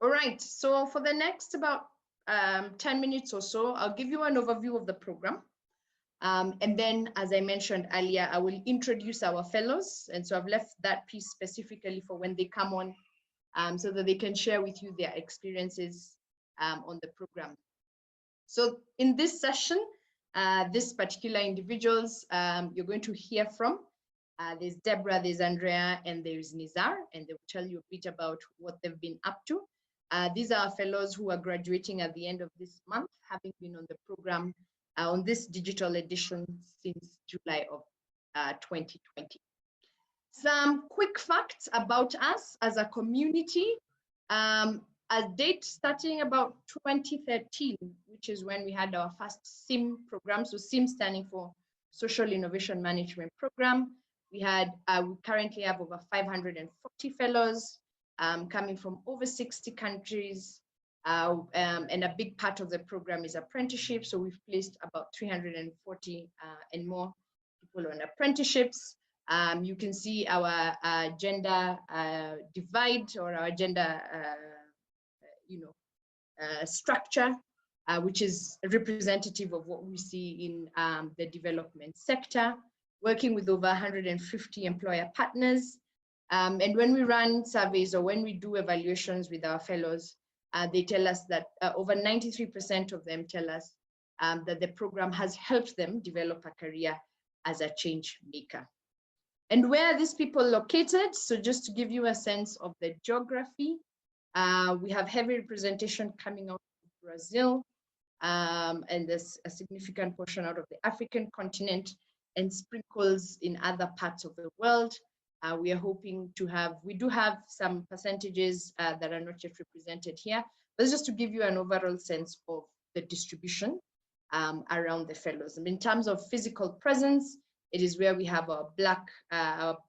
All right, so for the next about 10 minutes or so, I'll give you an overview of the program. And then, as I mentioned earlier, I will introduce our fellows. And so I've left that piece specifically for when they come on, so that they can share with you their experiences on the program. So in this session, this particular individuals you're going to hear from, there's Deborah, there's Andrea, and there's Nizar, and they will tell you a bit about what they've been up to. These are fellows who are graduating at the end of this month, having been on the program on this digital edition since July of 2020. Some quick facts about us as a community. A date starting about 2013, which is when we had our first SIM program. So SIM standing for Social Innovation Management Program. We currently have over 540 fellows coming from over 60 countries. And a big part of the program is apprenticeship. So we've placed about 340 and more people on apprenticeships. You can see our gender divide, or our gender structure, which is representative of what we see in the development sector, working with over 150 employer partners. And when we run surveys or when we do evaluations with our fellows, they tell us that over 93% of them tell us that the program has helped them develop a career as a change maker. And where are these people located? So just to give you a sense of the geography, we have heavy representation coming out of Brazil, and there's a significant portion out of the African continent and sprinkles in other parts of the world. We are hoping to have, we do have some percentages that are not yet represented here, but just to give you an overall sense of the distribution around the fellows. And in terms of physical presence, it is where we have our black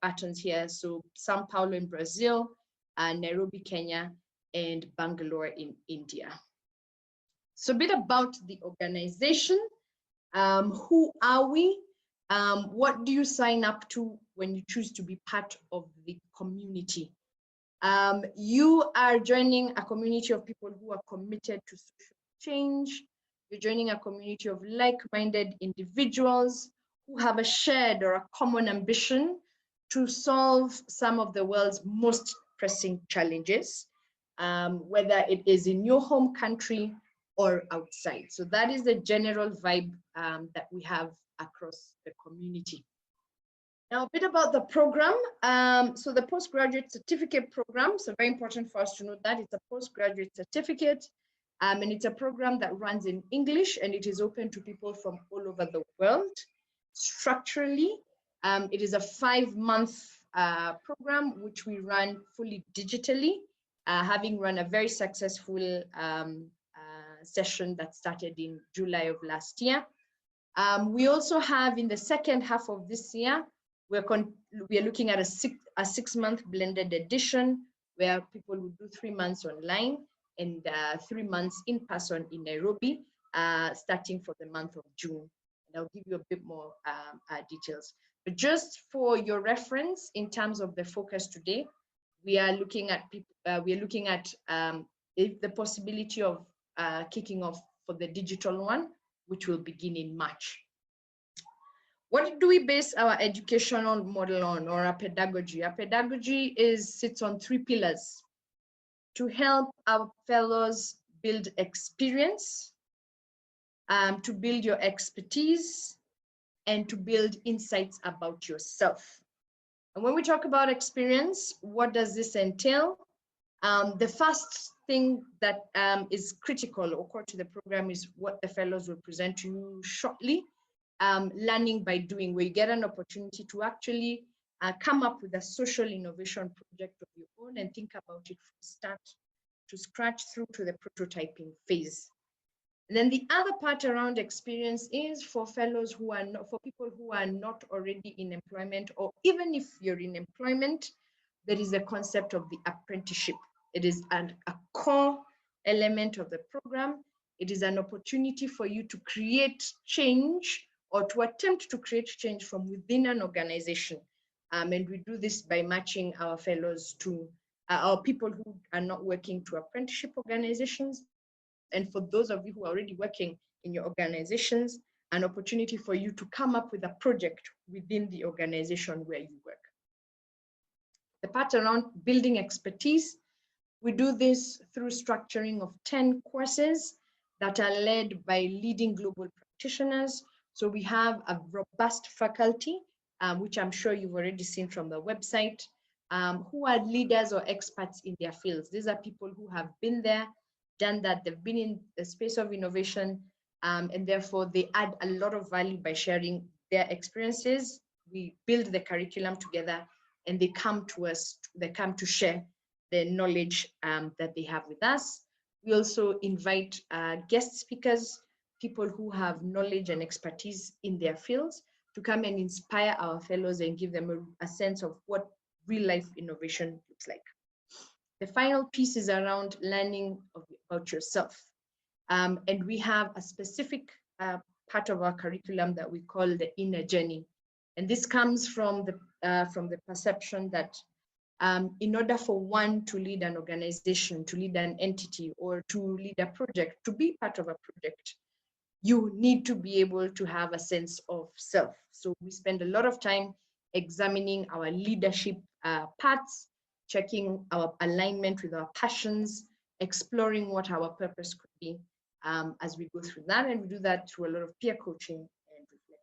buttons here. So Sao Paulo in Brazil, Nairobi, Kenya, and Bangalore in India. So a bit about the organization. Who are we? What do you sign up to when you choose to be part of the community? You are joining a community of people who are committed to social change. You're joining a community of like-minded individuals who have a shared or a common ambition to solve some of the world's most pressing challenges, whether it is in your home country or outside. So that is the general vibe that we have across the community. Now, a bit about the program. So the postgraduate certificate program, so very important for us to know that it's a postgraduate certificate, and it's a program that runs in English, and it is open to people from all over the world. Structurally, it is a 5-month program, which we run fully digitally, having run a very successful session that started in July of last year. We also have, in the second half of this year, we are looking at a 6-month blended edition where people will do 3 months online and 3 months in person in Nairobi, starting for the month of June. And I'll give you a bit more details. But just for your reference, in terms of the focus today, we are looking at the possibility of kicking off for the digital one, which will begin in March. What do we base our educational model on, or our pedagogy? Our pedagogy sits on 3 pillars: to help our fellows build experience, to build your expertise, and to build insights about yourself. And when we talk about experience, what does this entail? The first thing that is critical or core to the program is what the fellows will present to you shortly. Learning by doing, where you get an opportunity to actually come up with a social innovation project of your own and think about it from start to scratch through to the prototyping phase. And then the other part around experience is for fellows who are not, for people who are not already in employment, or even if you're in employment, there is a concept of the apprenticeship. It is a core element of the program. It is an opportunity for you to create change, or to attempt to create change from within an organization. And we do this by matching our fellows to or people who are not working to apprenticeship organizations. And for those of you who are already working in your organizations, an opportunity for you to come up with a project within the organization where you work. The part around building expertise, we do this through structuring of 10 courses that are led by leading global practitioners. So we have a robust faculty, which I'm sure you've already seen from the website, who are leaders or experts in their fields. These are people who have been there, done that, they've been in the space of innovation, and therefore they add a lot of value by sharing their experiences. We build the curriculum together and they come to us, they come to share the knowledge that they have with us. We also invite guest speakers, people who have knowledge and expertise in their fields, to come and inspire our fellows and give them a sense of what real life innovation looks like. The final piece is around learning about yourself. And we have a specific part of our curriculum that we call the inner journey. And this comes from the perception that in order for one to lead an organization, to lead an entity, or to lead a project, to be part of a project, you need to be able to have a sense of self. So we spend a lot of time examining our leadership parts, checking our alignment with our passions, exploring what our purpose could be as we go through that. And we do that through a lot of peer coaching and reflection.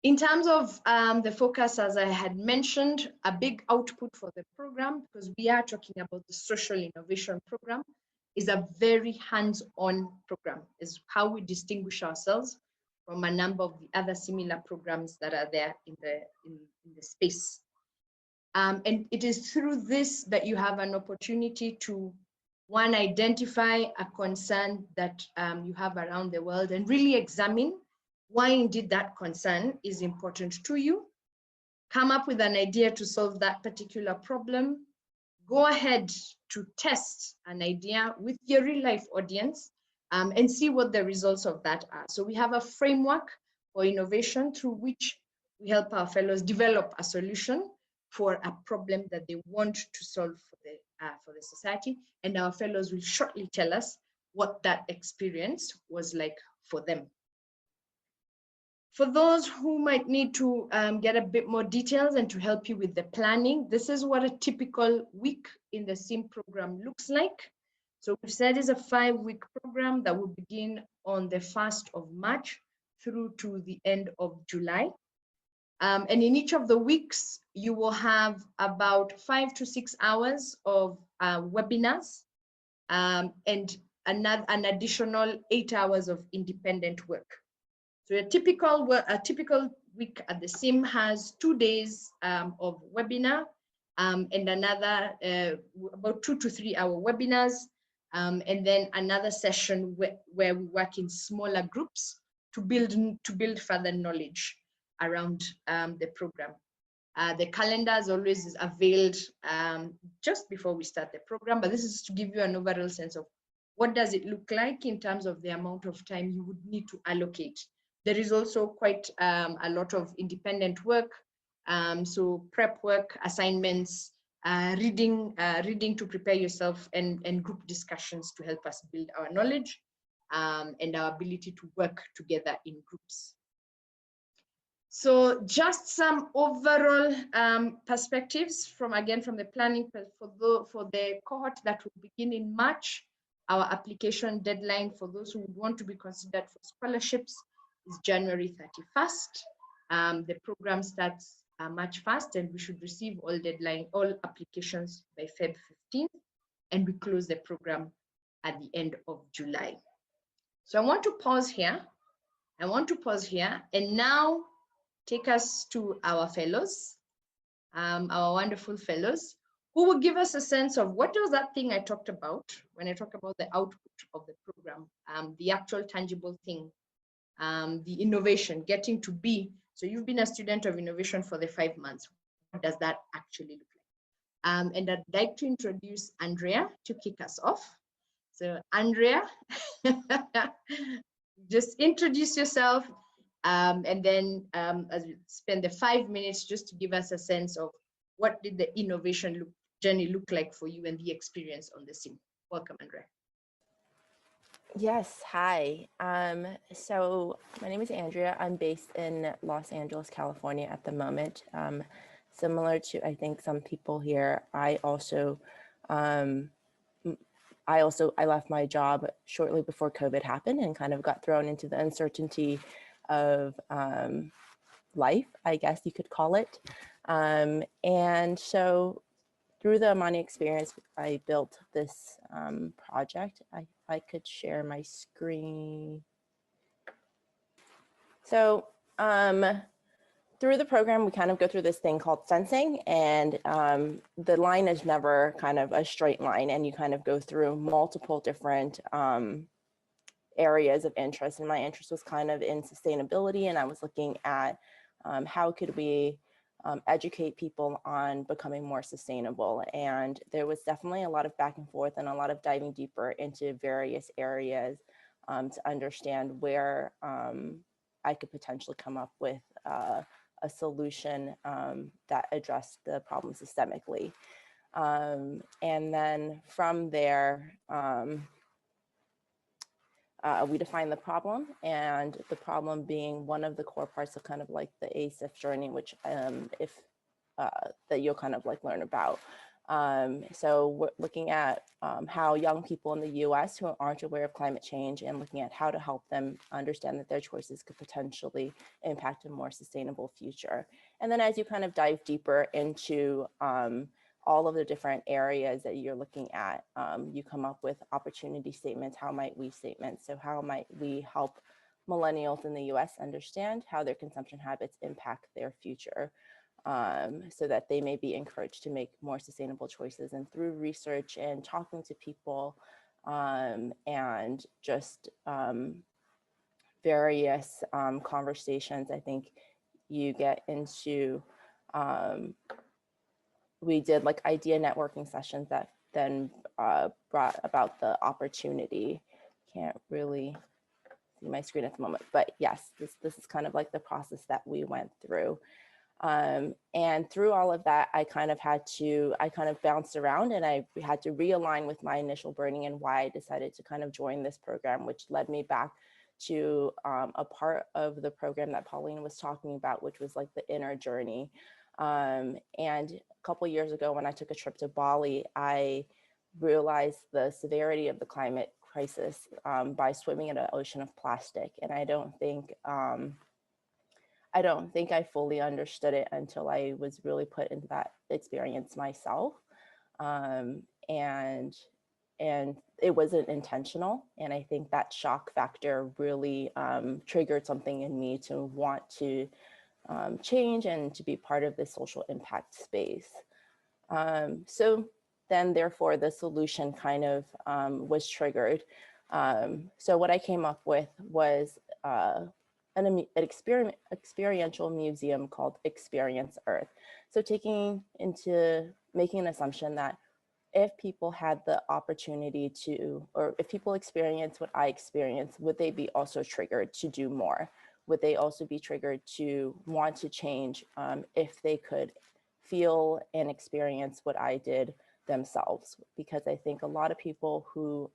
In terms of the focus, as I had mentioned, a big output for the program, because we are talking about the social innovation program, is a very hands-on program, is how we distinguish ourselves from a number of the other similar programs that are there in the space. And it is through this that you have an opportunity to, one, identify a concern that you have around the world and really examine why indeed that concern is important to you. Come up with an idea to solve that particular problem. Go ahead to test an idea with your real life audience and see what the results of that are. So we have a framework for innovation through which we help our fellows develop a solution for a problem that they want to solve for the society. And our fellows will shortly tell us what that experience was like for them. For those who might need to get a bit more details and to help you with the planning, this is what a typical week in the SIM program looks like. So we've said it's a 5-week program that will begin on the 1st of March through to the end of July. And in each of the weeks, you will have about 5 to 6 hours of webinars and an additional 8 hours of independent work. So a typical week at the SIM has 2 days of webinar and another about 2 to 3 hour webinars, and then another session where we work in smaller groups to build further knowledge around the program. The calendar is always availed just before we start the program, but this is to give you an overall sense of what does it look like in terms of the amount of time you would need to allocate. There is also quite a lot of independent work, so prep work, assignments, reading to prepare yourself, and group discussions to help us build our knowledge and our ability to work together in groups. So just some overall perspectives from the planning for the cohort that will begin in March. Our application deadline for those who would want to be considered for scholarships is January 31st. The program starts March 1st, and we should receive all applications by Feb 15th, and we close the program at the end of July. So I want to pause here. And now take us to our fellows, our wonderful fellows, who will give us a sense of what was that thing I talked about when I talk about the output of the program, the actual tangible thing, the innovation, getting to be. So you've been a student of innovation for the 5 months. What does that actually look like? And I'd like to introduce Andrea to kick us off. So Andrea, just introduce yourself, and then as we spend the 5 minutes just to give us a sense of what did the innovation journey look like for you and the experience on the scene? Welcome, Andrea. Yes, hi. So my name is Andrea. I'm based in Los Angeles, California at the moment. Similar to, I think, some people here, I left my job shortly before COVID happened and kind of got thrown into the uncertainty of life, I guess you could call it. And so through the Amani experience, I built this project. I could share my screen. So through the program, we kind of go through this thing called sensing, and the line is never kind of a straight line, and you kind of go through multiple different areas of interest. And my interest was kind of in sustainability, and I was looking at how could we educate people on becoming more sustainable. And there was definitely a lot of back and forth and a lot of diving deeper into various areas to understand where I could potentially come up with a solution that addressed the problem systemically. And then from there, we define the problem, and the problem being one of the core parts of kind of like the ASIF journey, which that you'll kind of like learn about. So we're looking at how young people in the US who aren't aware of climate change, and looking at how to help them understand that their choices could potentially impact a more sustainable future. And then as you kind of dive deeper into all of the different areas that you're looking at, you come up with opportunity statements. How might we statements? So how might we help millennials in the US understand how their consumption habits impact their future, so that they may be encouraged to make more sustainable choices? And through research and talking to people and just various conversations, I think you get into we did like idea networking sessions that then brought about the opportunity. Can't really see my screen at the moment, but yes, this is kind of like the process that we went through. And through all of that, I kind of bounced around, and I had to realign with my initial burning and why I decided to kind of join this program, which led me back to a part of the program that Pauline was talking about, which was like the inner journey. And a couple years ago, when I took a trip to Bali, I realized the severity of the climate crisis by swimming in an ocean of plastic. And I don't think I fully understood it until I was really put into that experience myself. And it wasn't intentional. And I think that shock factor really triggered something in me to want to change and to be part of the social impact space. So then therefore the solution kind of was triggered. So what I came up with was an experiential museum called Experience Earth. So making an assumption that if people had the opportunity to, or if people experience what I experience, would they be also triggered to do more? Would they also be triggered to want to change if they could feel and experience what I did themselves? Because I think a lot of people who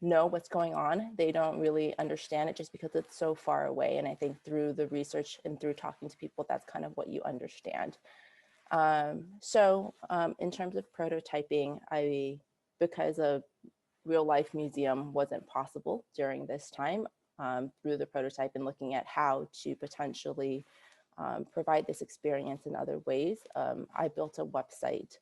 know what's going on, they don't really understand it just because it's so far away. And I think through the research and through talking to people, that's kind of what you understand. So in terms of prototyping, because a real life museum wasn't possible during this time, through the prototype and looking at how to potentially provide this experience in other ways, I built a website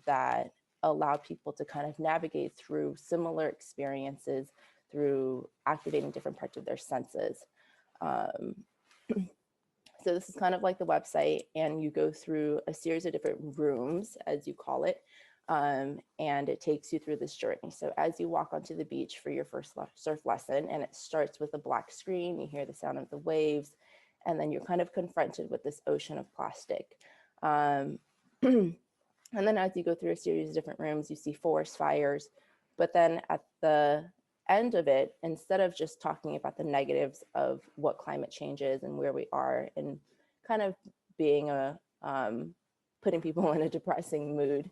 that allowed people to kind of navigate through similar experiences through activating different parts of their senses. So this is kind of like the website, and you go through a series of different rooms, as you call it, and it takes you through this journey. So as you walk onto the beach for your first surf lesson, and it starts with a black screen, you hear the sound of the waves, and then you're kind of confronted with this ocean of plastic. And then as you go through a series of different rooms, you see forest fires. But then at the end of it, instead of just talking about the negatives of what climate change is and where we are and kind of being a putting people in a depressing mood.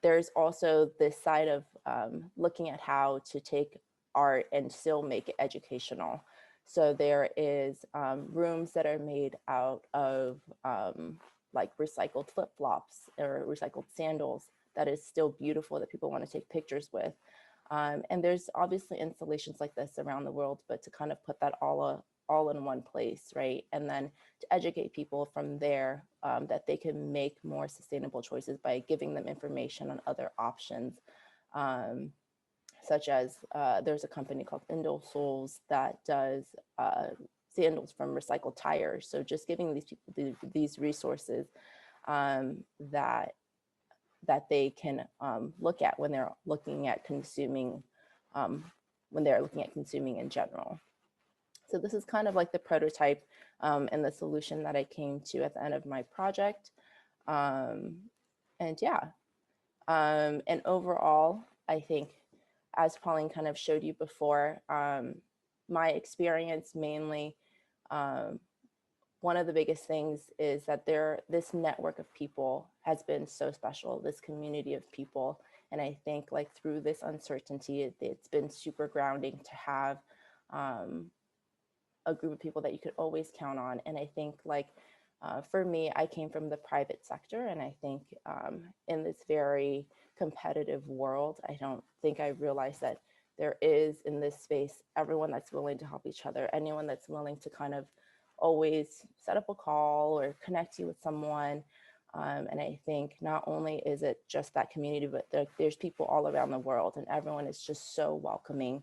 There's also this side of looking at how to take art and still make it educational. So there is rooms that are made out of like recycled flip-flops or recycled sandals that is still beautiful that people want to take pictures with. And there's obviously installations like this around the world, but to kind of put that all in one place, right? And then to educate people from there that they can make more sustainable choices by giving them information on other options, such as there's a company called inaugural that does sandals from recycled tires. So just giving these people these resources that they can look at when they're looking at consuming, in general. So this is kind of like the prototype and the solution that I came to at the end of my project. And yeah, and overall, I think, as Pauline kind of showed you before, my experience mainly, one of the biggest things is that this network of people has been so special, this community of people. And I think like through this uncertainty, it's been super grounding to have a group of people that you could always count on. And I think like, for me, I came from the private sector, and I think in this very competitive world, I don't think I realized that there is in this space, everyone that's willing to help each other, anyone that's willing to kind of always set up a call or connect you with someone. And I think not only is it just that community, but there's people all around the world, and everyone is just so welcoming.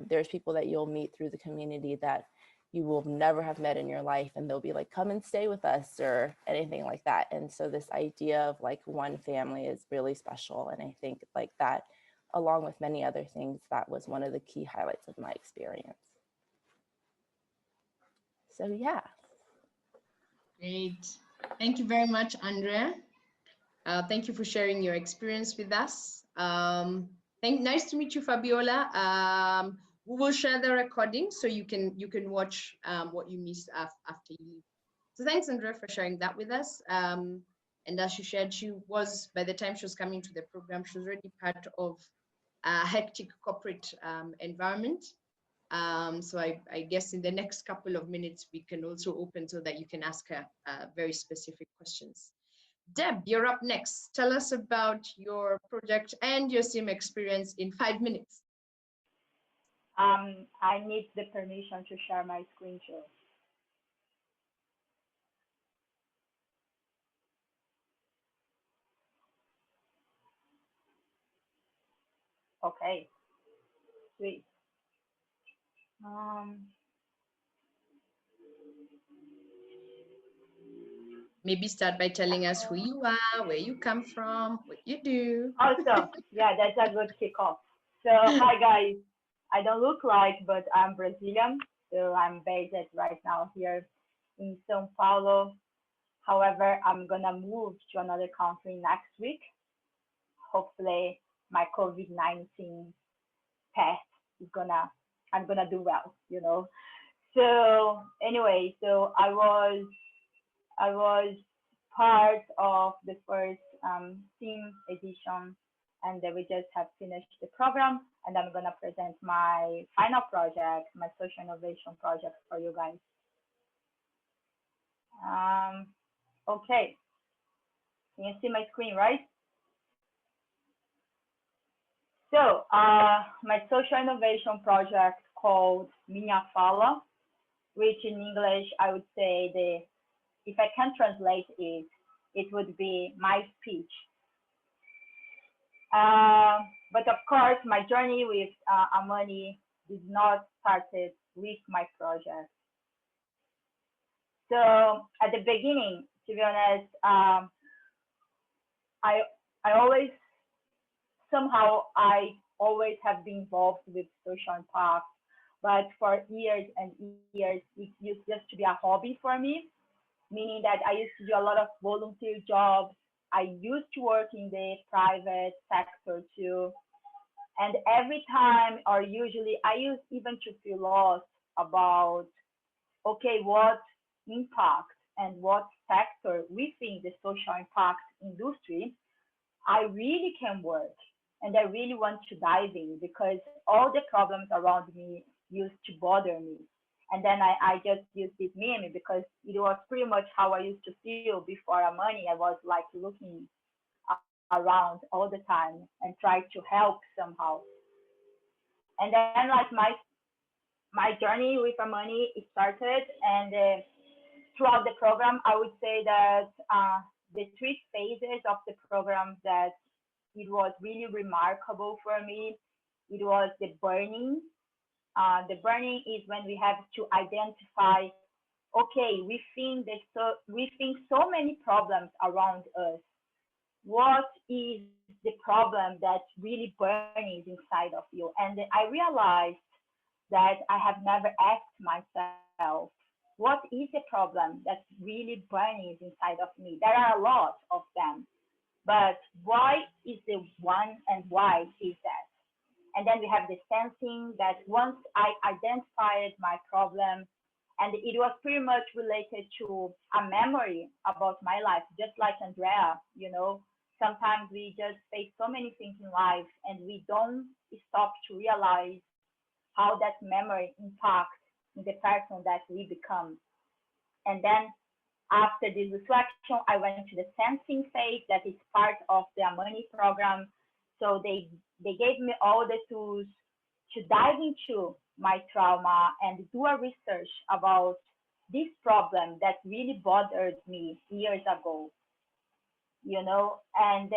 There's people that you'll meet through the community that you will never have met in your life, and they'll be like, come and stay with us or anything like that. And so this idea of like one family is really special. And I think like that, along with many other things, that was one of the key highlights of my experience. So yeah. Great. Thank you very much, Andrea. Thank you for sharing your experience with us. Nice to meet you, Fabiola. We will share the recording so you can watch what you missed after you leave. So thanks, Andrea, for sharing that with us. And as she shared, by the time she was coming to the program, she was already part of a hectic corporate environment. So I guess in the next couple of minutes, we can also open so that you can ask her very specific questions. Deb, you're up next. Tell us about your project and your SIM experience in 5 minutes. I need the permission to share my screen too. Okay, sweet. Maybe start by telling us who you are, where you come from, what you do. Awesome. Yeah, that's a good kickoff. So, hi guys. I don't look like, but I'm Brazilian. So I'm based right now here in São Paulo. However, I'm gonna move to another country next week. Hopefully, my COVID-19 test I'm gonna do well, you know. So anyway, so I was part of the first team edition, and we just have finished the program, and I'm gonna present my final project, my social innovation project for you guys. Okay, can you see my screen, right? So my social innovation project called Minha Fala, which in English I would say if I can translate it, it would be my speech. But of course, my journey with Amani did not started with my project. So at the beginning, to be honest, I always have been involved with social impact, but for years and years, it used just to be a hobby for me, meaning that I used to do a lot of volunteer jobs. I used to work in the private sector too. And every time, or usually, I used even to feel lost about, okay, what impact and what sector within the social impact industry I really can work and I really want to dive in, because all the problems around me used to bother me. And then I just used this meme because it was pretty much how I used to feel before money. I was like looking around all the time and try to help somehow. And then like my journey with money it started, and throughout the program, I would say that the three phases of the program that it was really remarkable for me. It was the burning. The burning is when we have to identify, okay, we think so many problems around us. What is the problem that really burns inside of you? And I realized that I have never asked myself, what is the problem that really burns inside of me? There are a lot of them, but why is the one and why is that? And then we have the sensing that once I identified my problem, and it was pretty much related to a memory about my life, just like Andrea, sometimes we just face so many things in life and we don't stop to realize how that memory impacts the person that we become. And then after this reflection, I went to the sensing phase that is part of their money program. So they gave me all the tools to dive into my trauma and do a research about this problem that really bothered me years ago, and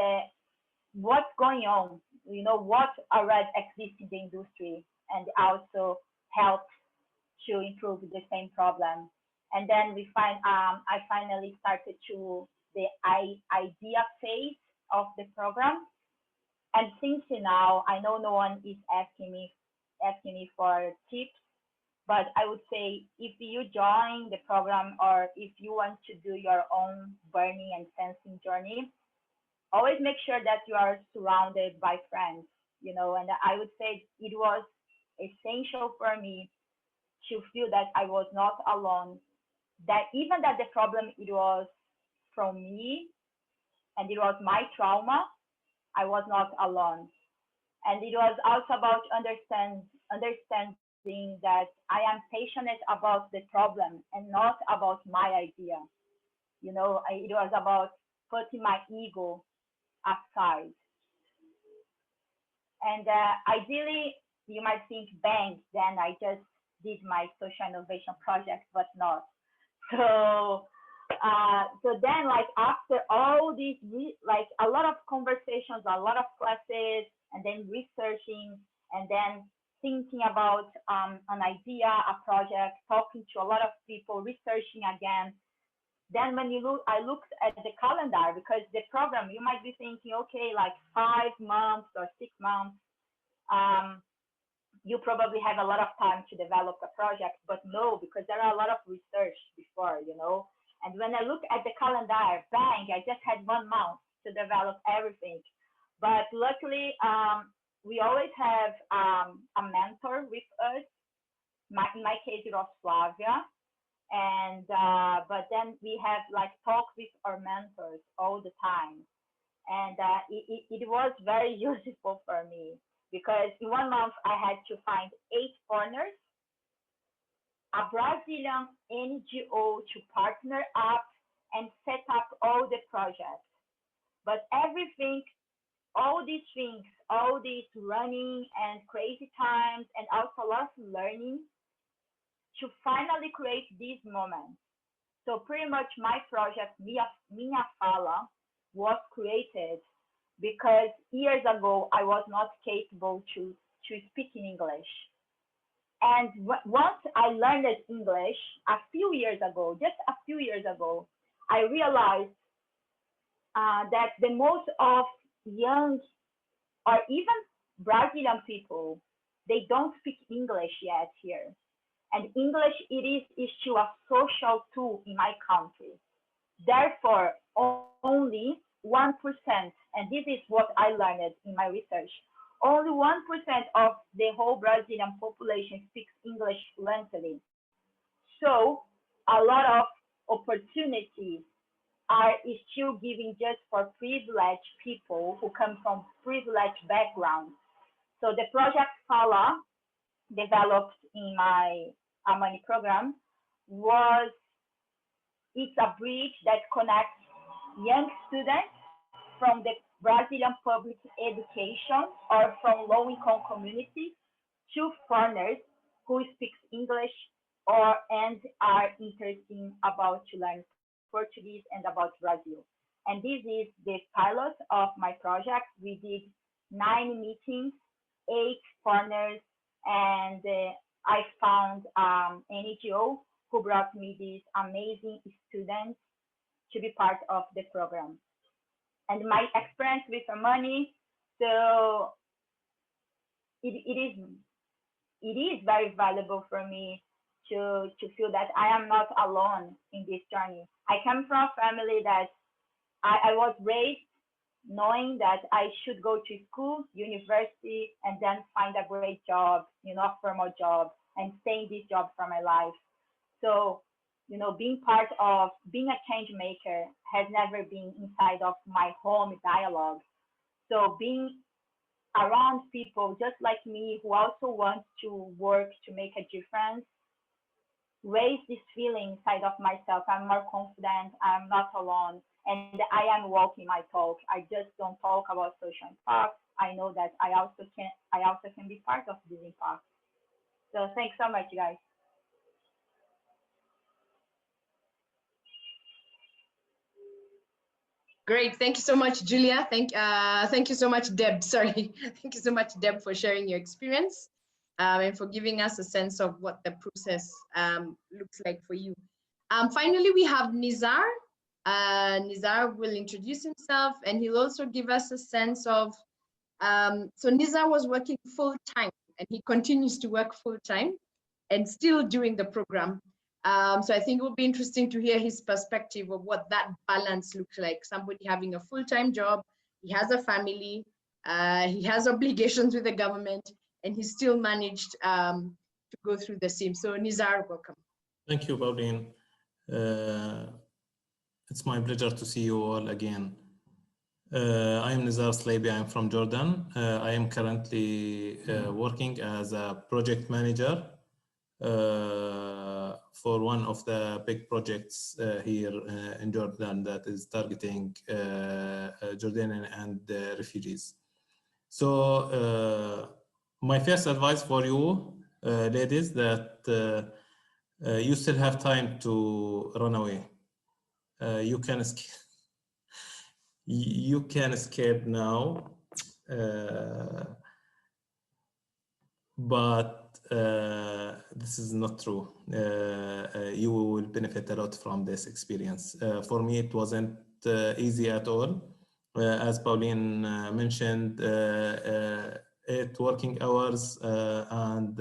what's going on, what already exists in the industry, and also help to improve the same problem. And then I finally started to the idea phase of the program. And since now, I know no one is asking me for tips, but I would say if you join the program or if you want to do your own burning and sensing journey, always make sure that you are surrounded by friends, and I would say it was essential for me to feel that I was not alone, that even that the problem, it was from me and it was my trauma, I was not alone. And it was also about understanding that I am passionate about the problem and not about my idea. It was about putting my ego aside. And ideally, you might think, bang, then I just did my social innovation project, but not. So then, like, after all these, like a lot of conversations, a lot of classes, and then researching, and then thinking about an idea, a project, talking to a lot of people, researching again. Then when I looked at the calendar, because the program, you might be thinking, okay, like 5 months or 6 months, you probably have a lot of time to develop a project, but no, because there are a lot of research before, And when I look at the calendar, bang, I just had 1 month to develop everything. But luckily, we always have a mentor with us. In my case, it was Flavia. And but then we have like talk with our mentors all the time. And it was very useful for me, because in 1 month I had to find 8 foreigners, a Brazilian NGO to partner up and set up all the projects. But everything, all these things, all these running and crazy times, and also a lot of learning to finally create these moments. So pretty much my project, Minha Fala, was created because years ago I was not capable to speak in English. And once I learned English a few years ago, just a few years ago, I realized that the most of young or even Brazilian people, they don't speak English yet here. And English, it is still a social tool in my country. Therefore, only 1%, and this is what I learned in my research, only 1% of the whole Brazilian population speaks English fluently. So a lot of opportunities are still given just for privileged people who come from privileged backgrounds. So the project Fala, developed in my Amani program, it's a bridge that connects young students from the Brazilian public education or from low-income communities to foreigners who speak English and are interested about to learn Portuguese and about Brazil. And this is the pilot of my project. We did 9 meetings, 8 foreigners, and I found an NGO who brought me these amazing students to be part of the program. And my experience with money, so it is very valuable for me to feel that I am not alone in this journey. I come from a family that I was raised knowing that I should go to school, university, and then find a great job, a formal job, and stay in this job for my life. So, being part of being a change maker has never been inside of my home dialogue. So being around people just like me who also want to work to make a difference raise this feeling inside of myself. I'm more confident, I'm not alone, and I am walking my talk. I just don't talk about social impact. I know that I also can be part of this impact. So thanks so much, guys. Great, thank you so much, Julia. Thank you so much, Deb. Sorry, thank you so much, Deb, for sharing your experience and for giving us a sense of what the process looks like for you. Finally, we have Nizar. Nizar will introduce himself, and he'll also give us a sense of. So Nizar was working full time, and he continues to work full time, and still doing the program. So I think it will be interesting to hear his perspective of what that balance looks like. Somebody having a full-time job, he has a family, he has obligations with the government, and he still managed to go through the same. So Nizar, welcome. Thank you, Pauline. It's my pleasure to see you all again. I am Nizar Slaibi. I'm from Jordan. I am currently working as a project manager for one of the big projects here in Jordan that is targeting Jordanian and refugees. So my first advice for you, ladies, that you still have time to run away. You can escape. You can escape now, but this is not true. You will benefit a lot from this experience. For me, it wasn't easy at all. As Pauline mentioned, 8 working hours, and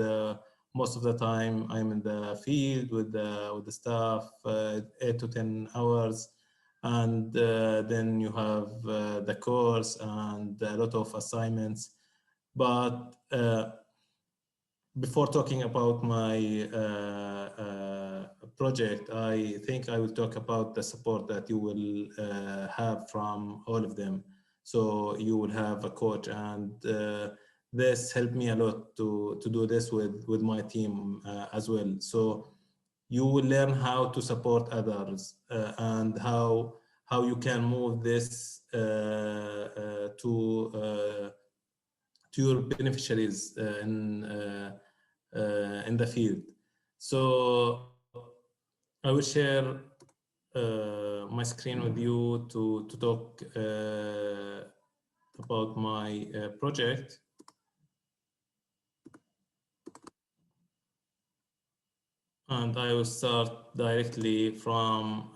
most of the time I'm in the field with the staff, 8 to 10 hours. And then you have the course and a lot of assignments. But before talking about my project, I think I will talk about the support that you will have from all of them. So you will have a coach, and this helped me a lot to do this with my team as well. So you will learn how to support others and how you can move this to your beneficiaries in the field. So I will share my screen with you to talk about my project. And I will start directly from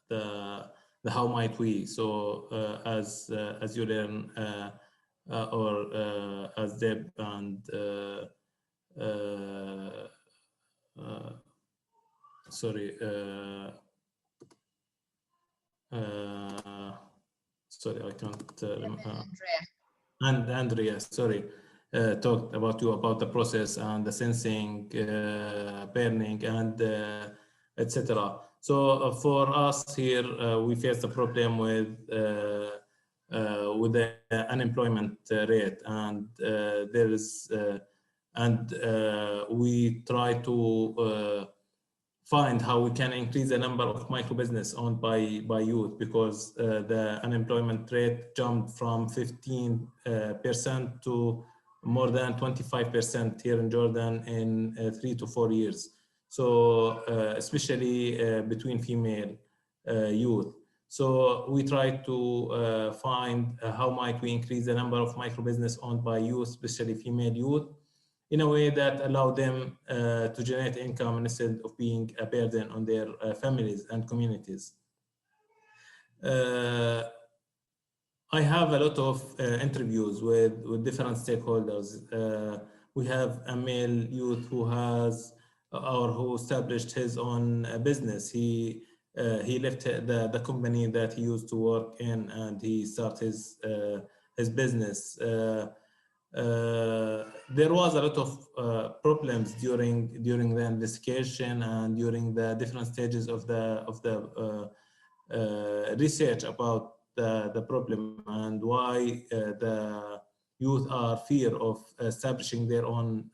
the how might we. So as you learn, or as Deb and sorry, sorry, I can't. And Andrea, sorry. Talked about the process and the sensing, burning, and etc. So for us here, we face the problem with the unemployment rate, and there is we try to find how we can increase the number of micro business owned by youth, because the unemployment rate jumped from 15% to more than 25% here in Jordan in 3 to 4 years. So especially between female youth. So we try to find how might we increase the number of micro business owned by youth, especially female youth, in a way that allow them to generate income instead of being a burden on their families and communities. I have a lot of interviews with different stakeholders. We have a male youth who has or who established his own business. He left the company that he used to work in, and he started his business. There was a lot of problems during the investigation and during the different stages of the research about the problem and why the youth are fear of establishing their own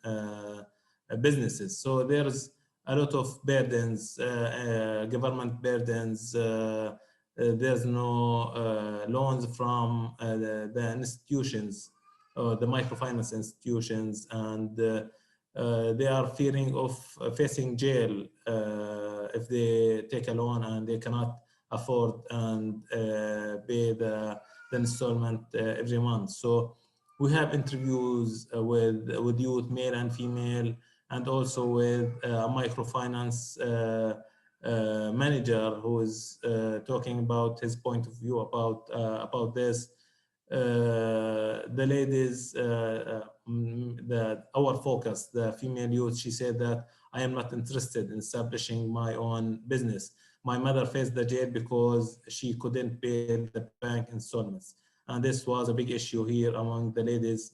businesses. So there's a lot of burdens, government burdens. There's no loans from the institutions, the microfinance institutions, and they are fearing of facing jail if they take a loan and they cannot afford and pay the installment every month. So we have interviews with youth, male and female, and also with a microfinance manager who is talking about his point of view about this. The ladies, our focus, the female youth, she said that I am not interested in establishing my own business. My mother faced the jail because she couldn't pay the bank installments. And this was a big issue here among the ladies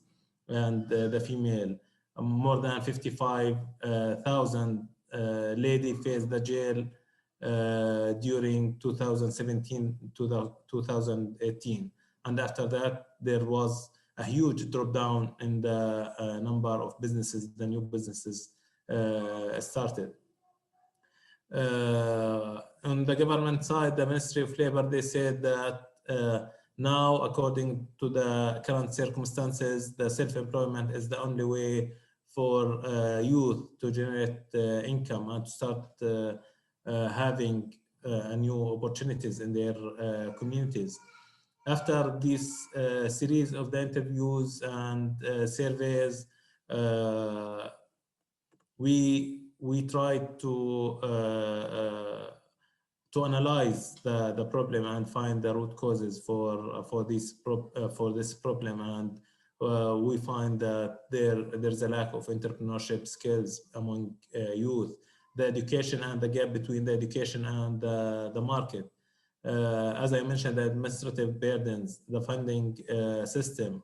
and the female. More than 55,000 ladies faced the jail during 2017 to 2018. And after that, there was a huge drop down in the number of businesses, the new businesses started. On the government side, the Ministry of Labor, they said that now, according to the current circumstances, the self-employment is the only way for youth to generate income and to start having new opportunities in their communities. After this series of the interviews and surveys, we tried to analyze the problem and find the root causes for this problem, and we find that there's a lack of entrepreneurship skills among youth, the education and the gap between the education and the market. As I mentioned, the administrative burdens, the funding system.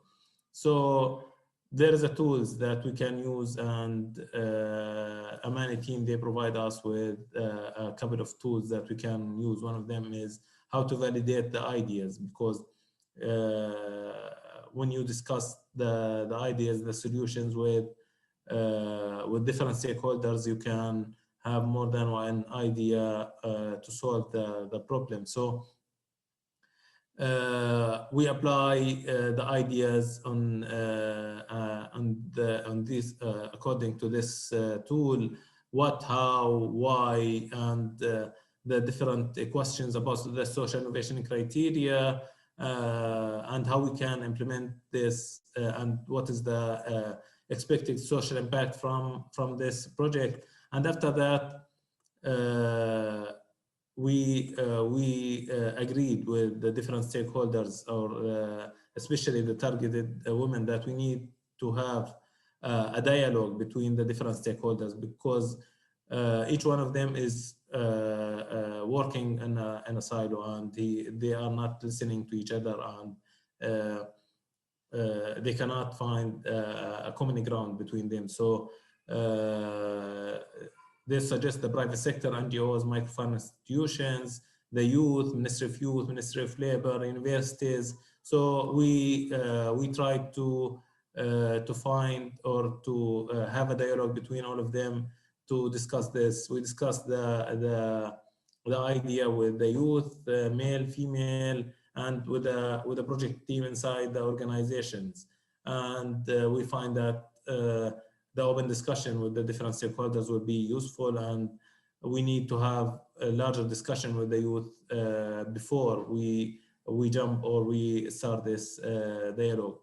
So there is a tools that we can use, and Amani team, they provide us with a couple of tools that we can use. One of them is how to validate the ideas, because when you discuss the ideas, the solutions with different stakeholders, you can have more than one idea to solve the problem. So we apply the ideas on this according to this tool: what, how, why, and the different questions about the social innovation criteria, and how we can implement this, and what is the expected social impact from this project. And after that, we agreed with the different stakeholders, or especially the targeted women, that we need to have a dialogue between the different stakeholders, because each one of them is working in a silo, and they are not listening to each other, and they cannot find a common ground between them. So This suggests the private sector, NGOs, microfinance institutions, the youth, Ministry of Youth, Ministry of Labor, universities. So we tried to find or to have a dialogue between all of them to discuss this. We discussed the idea with the youth, male, female, and with a project team inside the organizations. And we find that the open discussion with the different stakeholders will be useful, and we need to have a larger discussion with the youth before we jump or we start this dialogue.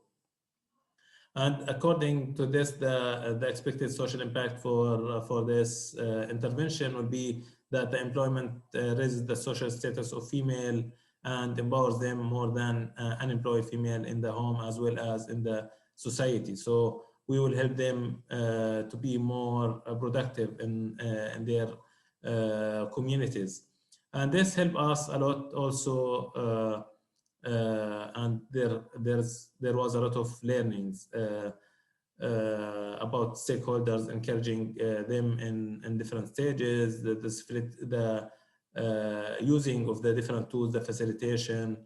And according to this, the expected social impact for this intervention would be that the employment raises the social status of female and empowers them more than unemployed female in the home as well as in the society. So we will help them to be more productive in their communities. And this helped us a lot also, and there was a lot of learnings about stakeholders, encouraging them in different stages, the split, the using of the different tools, the facilitation.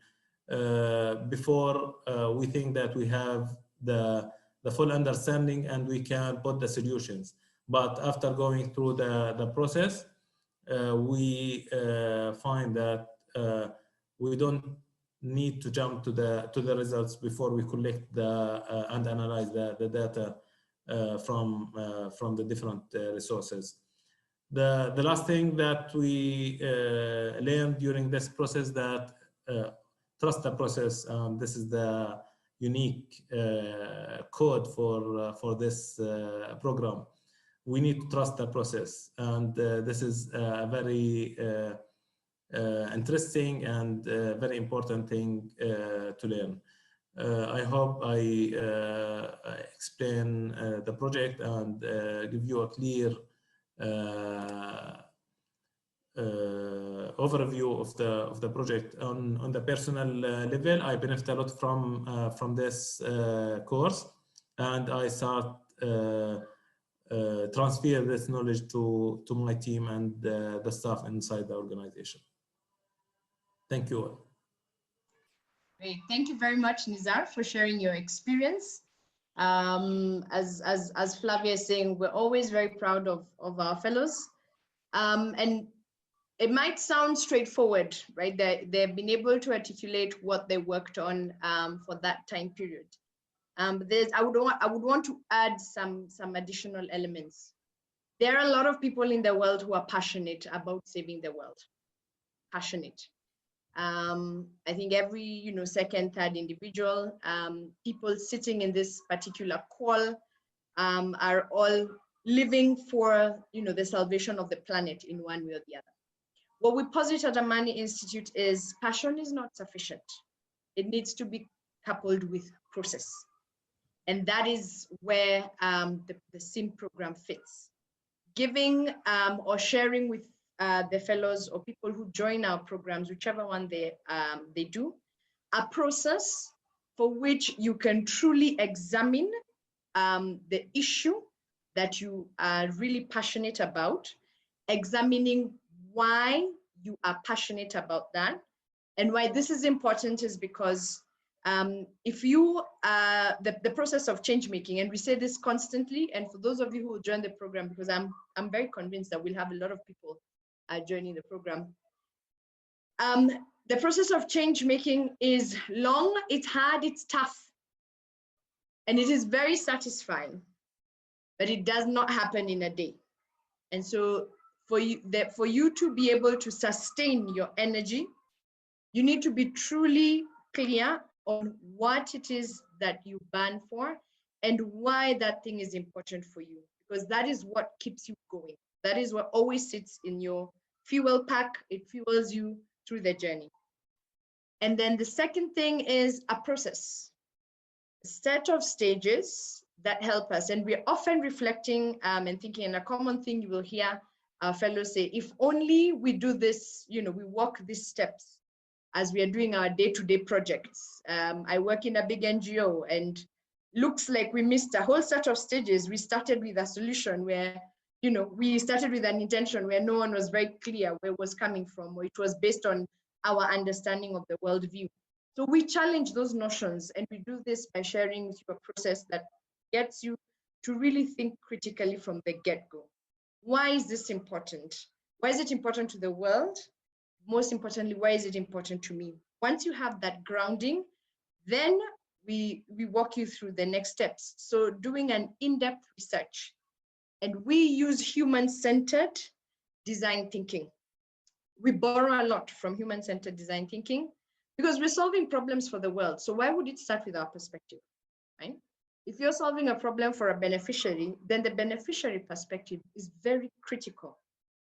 Before we think that we have the full understanding and we can put the solutions. But after going through the process, we find that we don't need to jump to the results before we collect and analyze the data from the different resources. The last thing that we learned during this process, that trust the process. This is the unique code for this program. We need to trust the process, and this is a very interesting and very important thing to learn. I hope I explain the project and give you a clear overview of the project. On the personal level, I benefit a lot from this course, and I start transfer this knowledge to my team and the staff inside the organization. Thank you all. Great. Thank you very much, Nizar, for sharing your experience. As Flavia is saying, we're always very proud of our fellows. And it might sound straightforward, right? They've been able to articulate what they worked on for that time period. But I would want to add some additional elements. There are a lot of people in the world who are passionate about saving the world. Passionate. I think every second, third individual, people sitting in this particular call are all living for the salvation of the planet in one way or the other. What we posit at Amani Institute is passion is not sufficient. It needs to be coupled with process. And that is where the SIM program fits. Giving or sharing with the fellows or people who join our programs, whichever one they do, a process for which you can truly examine the issue that you are really passionate about, examining why you are passionate about that. And why this is important is because if you, the process of change making, and we say this constantly, and for those of you who will join the program, because I'm very convinced that we'll have a lot of people joining the program. The process of change making is long, it's hard, it's tough, and it is very satisfying, but it does not happen in a day. And so for you to be able to sustain your energy, you need to be truly clear on what it is that you burn for and why that thing is important for you, because that is what keeps you going. That is what always sits in your fuel pack. It fuels you through the journey. And then the second thing is a process, a set of stages that help us. And we're often reflecting and thinking, and a common thing you will hear our fellows say, if only we do this, we walk these steps as we are doing our day-to-day projects. I work in a big NGO, and looks like we missed a whole set of stages. We started with a solution where we started with an intention where no one was very clear where it was coming from, or it was based on our understanding of the worldview. So we challenge those notions, and we do this by sharing with you a process that gets you to really think critically from the get-go. Why is this important? Why is it important to the world? Most importantly, why is it important to me? Once you have that grounding, then we walk you through the next steps. So doing an in-depth research, and we use human-centered design thinking. We borrow a lot from human-centered design thinking because we're solving problems for the world. So why would it start with our perspective, right? If you're solving a problem for a beneficiary, then the beneficiary perspective is very critical.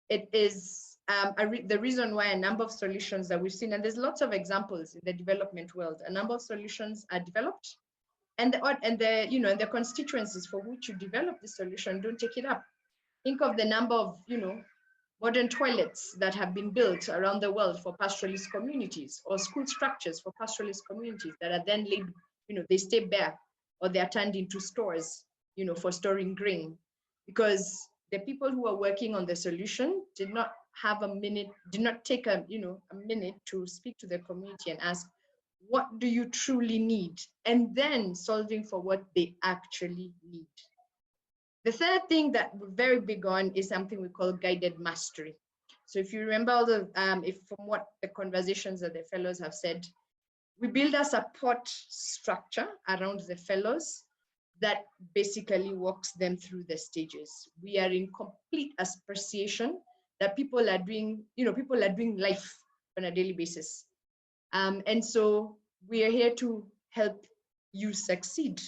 It is the reason why a number of solutions that we've seen, and there's lots of examples in the development world, a number of solutions are developed, and the constituencies for which you develop the solution don't take it up. Think of the number of modern toilets that have been built around the world for pastoralist communities, or school structures for pastoralist communities that are then laid, they stay bare, or they are turned into stores, for storing grain, because the people who are working on the solution did not take a minute to speak to the community and ask, what do you truly need? And then solving for what they actually need. The third thing that we're very big on is something we call guided mastery. So if you remember all from what the conversations that the fellows have said, we build a support structure around the fellows that basically walks them through the stages. We are in complete appreciation that people are doing life on a daily basis. And so we are here to help you succeed.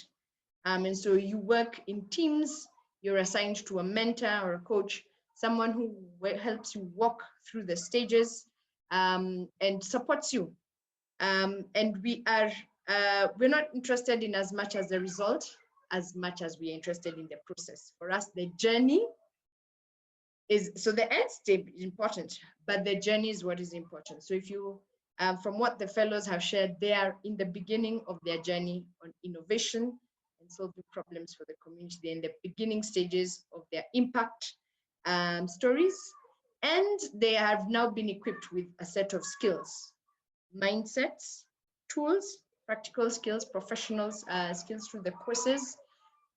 And so you work in teams, you're assigned to a mentor or a coach, someone who helps you walk through the stages and supports you. And we're not interested in as much as the result, as much as we're interested in the process. For us, the journey is, so the end state is important, but the journey is what is important. So if you, from what the fellows have shared, they are in the beginning of their journey on innovation and solving problems for the community. They're in the beginning stages of their impact stories, and they have now been equipped with a set of skills, mindsets, tools, practical skills, professional skills through the courses,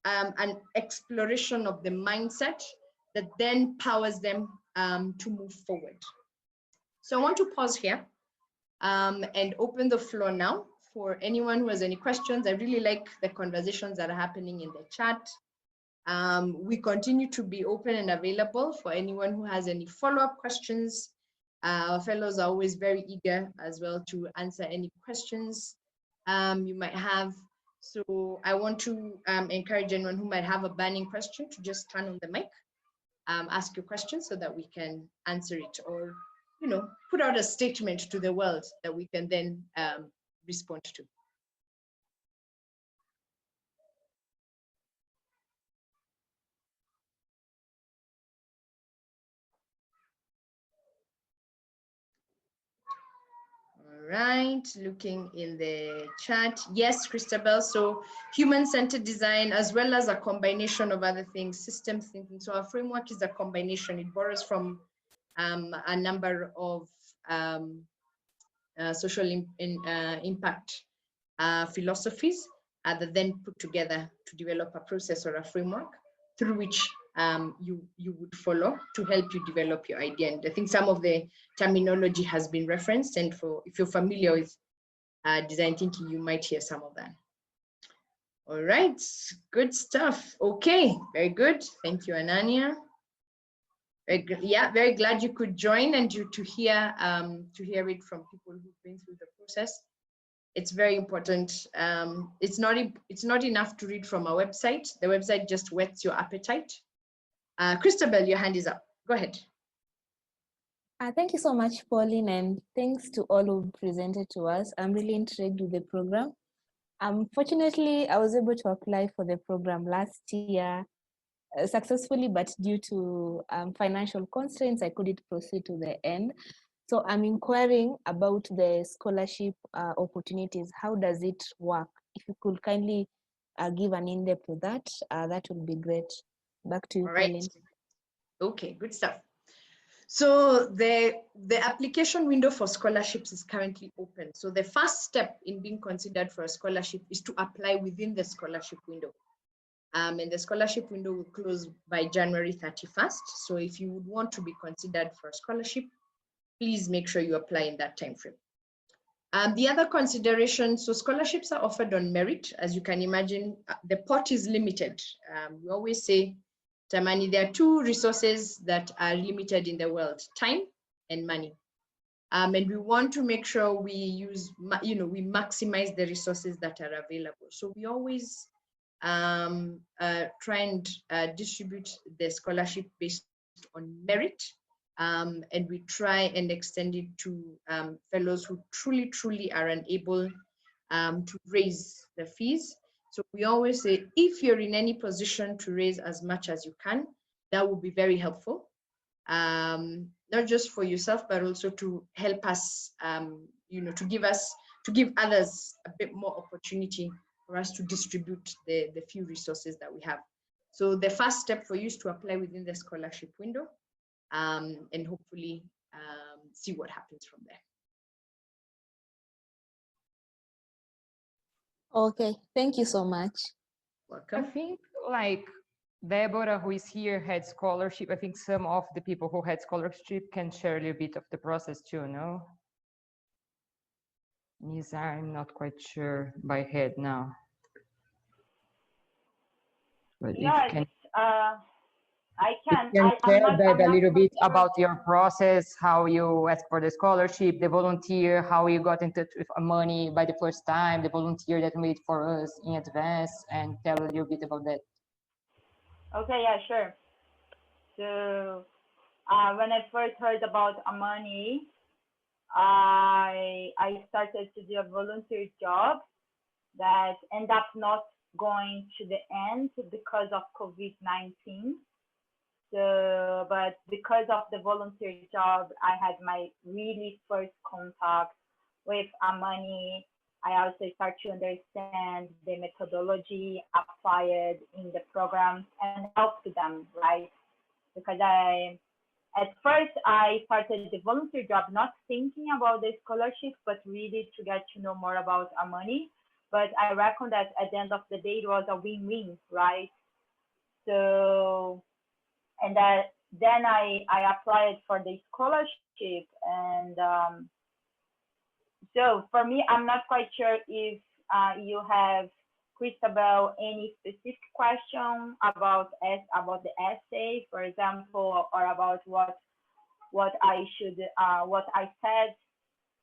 an exploration of the mindset that then powers them to move forward. So I want to pause here and open the floor now for anyone who has any questions. I really like the conversations that are happening in the chat. We continue to be open and available for anyone who has any follow-up questions. Our fellows are always very eager as well to answer any questions you might have. So I want to encourage anyone who might have a burning question to just turn on the mic, ask your question so that we can answer it, or put out a statement to the world that we can then respond to. All right, looking in the chat. Yes, Christabel. So human-centered design, as well as a combination of other things, systems thinking. So our framework is a combination. It borrows from a number of social impact philosophies that then put together to develop a process or a framework through which you would follow to help you develop your idea. And I think some of the terminology has been referenced, and if you're familiar with design thinking, you might hear some of that. All right, good stuff. Okay, very good. Thank you, Ananya. Very good. Yeah, very glad you could join and to hear it from people who've been through the process. It's very important. It's not enough to read from our website. The website just whets your appetite. Christabel, your hand is up. Go ahead. Thank you so much, Pauline, and thanks to all who presented to us. I'm really intrigued with the program. Fortunately, I was able to apply for the program last year successfully, but due to financial constraints, I couldn't proceed to the end. So I'm inquiring about the scholarship opportunities. How does it work? If you could kindly give an in-depth to that, that would be great. Back to you, All right. Pauline. Okay, good stuff. So the application window for scholarships is currently open. So the first step in being considered for a scholarship is to apply within the scholarship window. And the scholarship window will close by January 31st. So if you would want to be considered for a scholarship, please make sure you apply in that time frame. The other consideration, so scholarships are offered on merit. As you can imagine, the pot is limited. We always say, Tamani, there are two resources that are limited in the world, time and money. And we want to make sure we use, we maximize the resources that are available. So we always try and distribute the scholarship based on merit. And we try and extend it to fellows who truly are unable to raise the fees. So we always say, if you're in any position to raise as much as you can, that would be very helpful. Not just for yourself, but also to help us, to give others a bit more opportunity for us to distribute the few resources that we have. So the first step for you is to apply within the scholarship window, and hopefully see what happens from there. Okay, thank you so much. Welcome. I think like Deborah, who is here, had scholarship. I think some of the people who had scholarship can share a little bit of the process too, no? Nisa, I'm not quite sure by head now. But Yeah, if you can, I can. share that a little bit about your process, how you asked for the scholarship, the volunteer, how you got in touch with money by the first time, the volunteer that made for us in advance, and tell a little bit about that. Okay, yeah, sure. So when I first heard about Amani, I started to do a volunteer job that ended up not going to the end because of COVID-19. So, but because of the volunteer job, I had my really first contact with Amani. I also start to understand the methodology applied in the program and help them, right? Because at first I started the volunteer job not thinking about the scholarship, but really to get to know more about Amani. But I reckon that at the end of the day, it was a win-win, right? So, and then I applied for the scholarship, and so for me, I'm not quite sure if you have, Christabel, any specific question about the essay, for example, or about what I said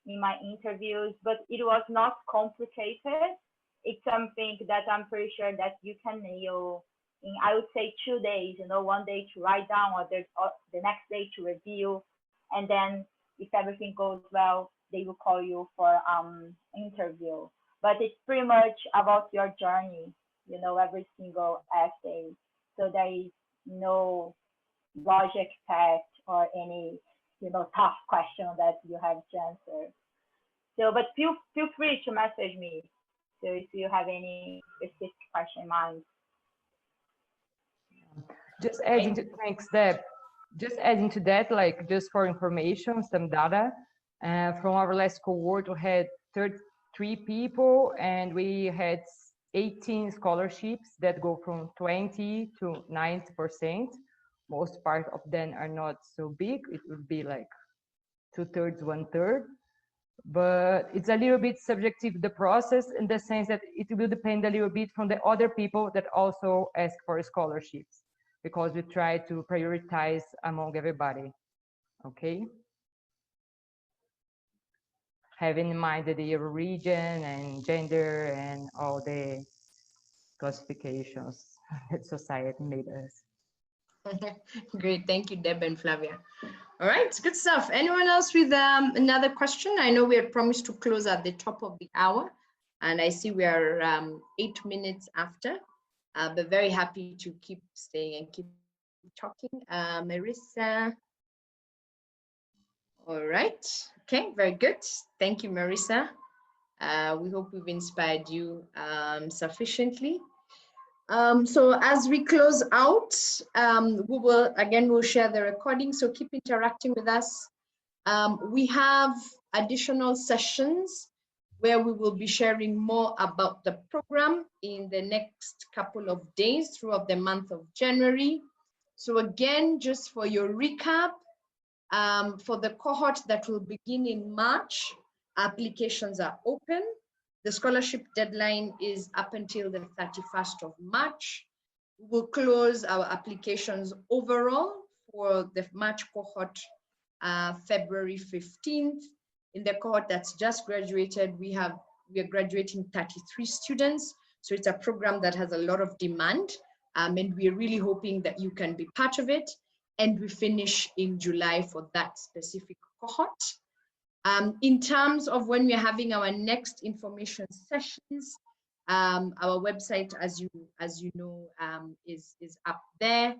in my interviews, but it was not complicated. It's something that I'm pretty sure that you can nail in, I would say, 2 days, one day to write down, or the next day to review. And then if everything goes well, they will call you for interview. But it's pretty much about your journey, every single essay. So there is no logic test or any, tough question that you have to answer. So, but feel free to message me. So if you have any specific question in mind. Just adding to, thanks, Deb. Just adding to that, like just for information, some data from our last cohort, we had 33 people, and we had 18 scholarships that go from 20 to 90%. Most part of them are not so big. It would be like 2/3, 1/3. But it's a little bit subjective, the process, in the sense that it will depend a little bit from the other people that also ask for scholarships, because we try to prioritize among everybody, okay? Having in mind the region and gender and all the classifications that society made us. Great, thank you, Deb and Flavia. All right, good stuff. Anyone else with another question? I know we had promised to close at the top of the hour, and I see we are 8 minutes after, but very happy to keep staying and keep talking. Marissa. All right, okay, very good. Thank you, Marissa. We hope we've inspired you sufficiently. So as we close out, we'll share the recording, so keep interacting with us. We have additional sessions where we will be sharing more about the program in the next couple of days throughout the month of January. So again, just for your recap, for the cohort that will begin in March, applications are open. The scholarship deadline is up until the 31st of March. We will close our applications overall for the March cohort February 15th. In the cohort that's just graduated, we are graduating 33 students. So it's a program that has a lot of demand, and we're really hoping that you can be part of it. And we finish in July for that specific cohort. In terms of when we're having our next information sessions, our website, as you know, is up there.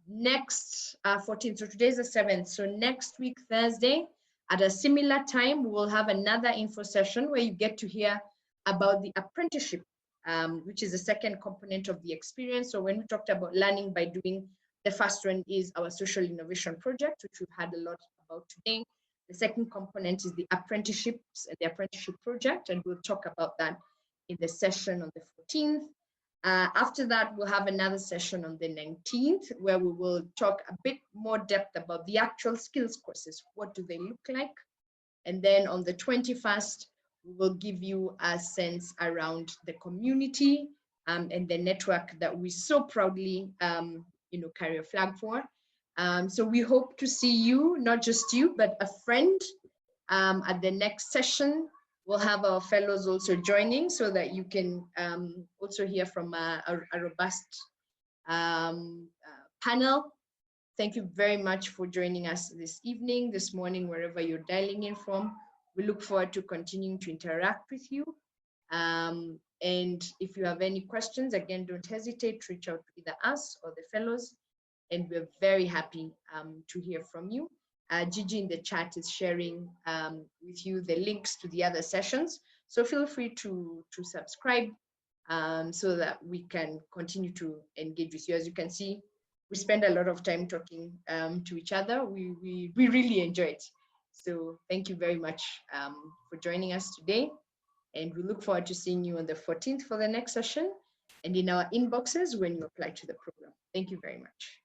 Next 14th, so today's the 7th, so next week Thursday at a similar time we will have another info session where you get to hear about the apprenticeship, which is the second component of the experience. So when we talked about learning by doing, the first one is our social innovation project, which we've had a lot about today. The second component is the apprenticeships and the apprenticeship project, and we'll talk about that in the session on the 14th. After that, we'll have another session on the 19th where we will talk a bit more depth about the actual skills courses. What do they look like? And then on the 21st, we will give you a sense around the community and the network that we so proudly carry a flag for. So we hope to see you, not just you, but a friend at the next session. We'll have our fellows also joining so that you can also hear from a robust panel. Thank you very much for joining us this evening, this morning, wherever you're dialing in from. We look forward to continuing to interact with you. And if you have any questions, again, don't hesitate to reach out to either us or the fellows. And we're very happy to hear from you. Gigi in the chat is sharing with you the links to the other sessions. So feel free to subscribe so that we can continue to engage with you. As you can see, we spend a lot of time talking to each other. We really enjoy it. So thank you very much for joining us today. And we look forward to seeing you on the 14th for the next session and in our inboxes when you apply to the program. Thank you very much.